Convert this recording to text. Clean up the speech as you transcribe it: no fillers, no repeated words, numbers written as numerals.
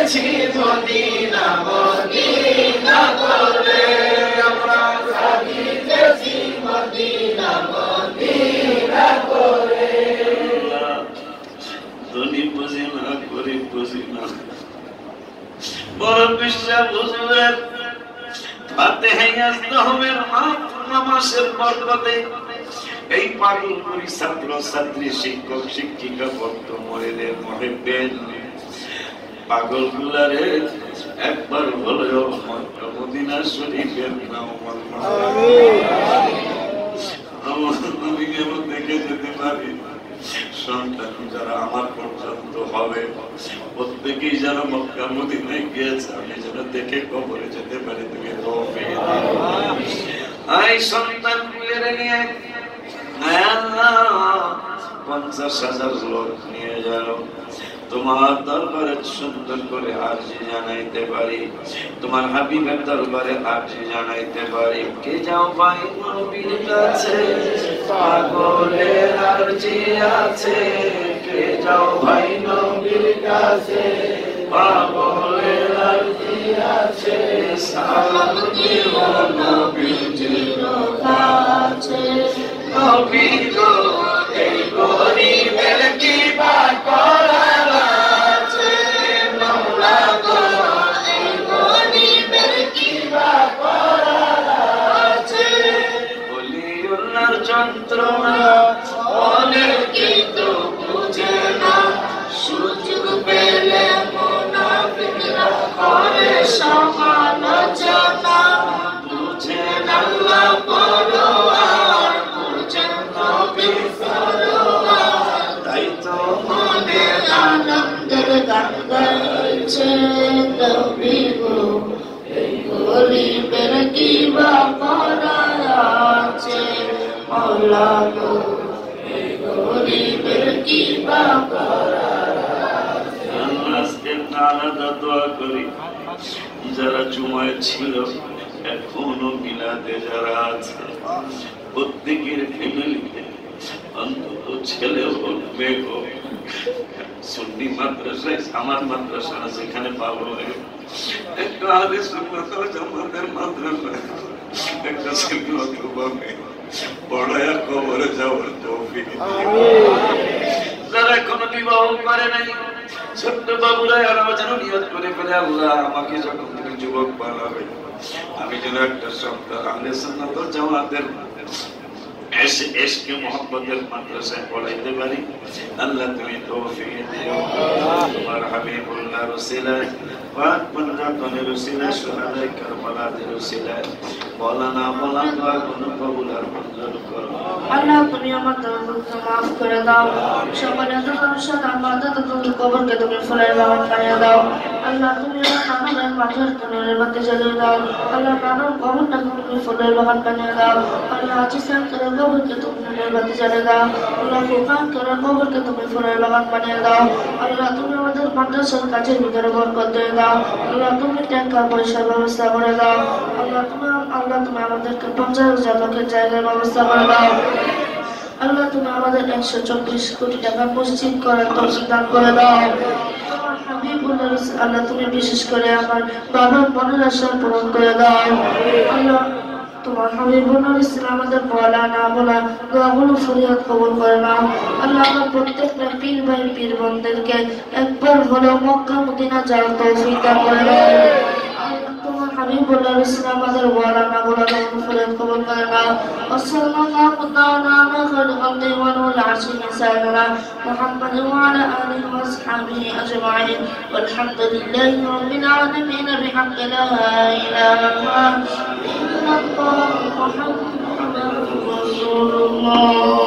সাজিতেছি Medina Medina করে, আমরা সাজিতেছি Medina Medina করে। ধনী বুঝি না, গরিব বুঝি না, বড় বিশ্বাস হুজুরের ফাতিহা নহমের নামাজের বরকতে এই পাগলপুরি ছাত্র ছাত্রী, শিক্ষক শিক্ষিকা, ভক্ত মুরিদের মুহিব্বিন পাগলগুলারে একবার হলেও মক্কা মদিনা শরীফের নাম নবীকে দেখে যেতে পারি। সন্তান যারা আমার পর্যন্ত হবে প্রত্যেকেই যারা মক্কা মদিনায় গিয়েছে আমি যেন দেখে কবরে যেতে পারি। তুমি তৌফিক দাও। এই সন্তান গুলোরে নিয়ে 50,000 লোক নিয়ে যাও, তোমার দরবারে সুন্দর করে আরজি জানাইতে পারি, তোমার হাবিবের দরবারে আরজি জানাইতে পারি। কে যাও ভাই নবীর কাছে, পাগলের আরজি আছে। কে যাও ভাই নবীর কাছে, পাগলের আরজি আছে। সালাম দিও নবীজির কাছে, নবী গো এই গরিবের কিবা করার আছে, মওলা গো এই গরিবের কিবা করার আছে। ওলিউল্লাহর যন্ত্রণা অনেক কিন্তু বুঝে না, সুযোগ পেলে মুনাফিকরা করে সমালোচনা। বুঝেন আল্লাহ পরোয়ার, বুঝেন নবী সরোয়ার, তাই তো মনে আনন্দের গান গাইছে। নবী গো এই গরিবের কিবা করার আছে, মওলা গো এই গরিবের কিবা করার আছে। আজকে আলাদা দোয়া করি যারা জুমায় ছিল, এখনো মিলাদে যারা আছে, প্রত্যেকের ফ্যামিলিতে অন্তত ছেলে হোক মেয়ে হোক, সুন্নি মাদ্রাসায় আমার মাদ্রাসা যেখানে পাবো, একটা আহলে সুন্নাত ওয়াল জামাতের মাদ্রাসায় একটা ছেলে অথবা মেয়ে পড়ায়া কবরে যাওয়ার তৌফিক দিও। যারা এখনো বিবাহ করে নাই, ছোট্ট বাবুরা আরো যেন নিয়ত করে ফেলে, আল্লাহ আমাকে যখন তুমি যুবক বানাবে আমি যেন একটা সন্তান আহলে সুন্নাত ওয়াল জামাতের এসকে মোহাম্মদের মাদ্রাসায় পড়াইতে পারি। আল্লাহ তুমি তৌফিক দিও। তোমার হাবিবুল্লাহর ওসিলায়, পাক পঞ্জাতনের ওসিলায়, শুহাদায়ে কারবালার ওসিলায় বলানা দোয়া গুলো কবুল আর মঞ্জুর করো। আল্লাহ তুমি আমাদের গুনাহ মাফ করে দাও, সকলের সাথে আমাদের কবরকে তুমি ফুলের বাগান বানিয়ে দাও। আল্লাহ তুমি আমাদের মাঝের নূরের বাতি জ্বালিয়ে দাও। আল্লাহ নানার কবরটাকে তুমি ফুলের বাগান বানিয়ে দাও। আল্লাহ আজিসান করে কবরকে তুমি নূরের বাতি জ্বালিয়ে দাও। আল্লাহ ফুরকান করে কবরকে তুমি ফুলের বাগান বানিয়ে দাও। আল্লাহ তুমি আমাদের মাদ্রাসার কাজের ভিতরে বরকত দিয়ে দাও। আল্লাহ তুমি টাকা পয়সার ব্যবস্থা করে দাও। আল্লাহ তুমি আমাদেরকে 50,000 লোকের জায়গার ব্যবস্থা করে দাও। আল্লাহ তুমি আমাদের 124 কোটি টাকা মসজিদ করার তৌফিক দান করে দাও। আল্লাহ তুমি বিশেষ করে আমার বাবার মনের আশা পূরণ করে দাও। আল্লাহ তোমার হাবিবুল্লাহ ইসলাম আমাদের বলা না বলা দোয়াগুলো ফরিয়াদ কবুল করে নাও। আল্লাহ আমার প্রত্যেকটা পীর ভাই পীর বোনদেরকে একবার হলেও মক্কা মদিনা যাওয়ার তৌফিক দান করে দাও। তোমার হাবিবুল্লাহ ইসলাম আমাদের বলা না বলা দোয়াগুলো ফরিয়াদ কবুল করে নাও। সাল্লাল্লাহু তাআলা আলা খায়রিল খালকি ওয়া নূরিল আরশি সাইয়্যিদিনা মুহাম্মাদিন ওয়া আলা আলিহি ওয়া আসহাবিহি আজমাইন ওয়ালহামদুলিল্লাহি রাব্বিল আলামিন বিহাqqi লা ইলাহা ইল্লাল্লাহ মুহাম্মাদুর রাসূলুল্লাহ।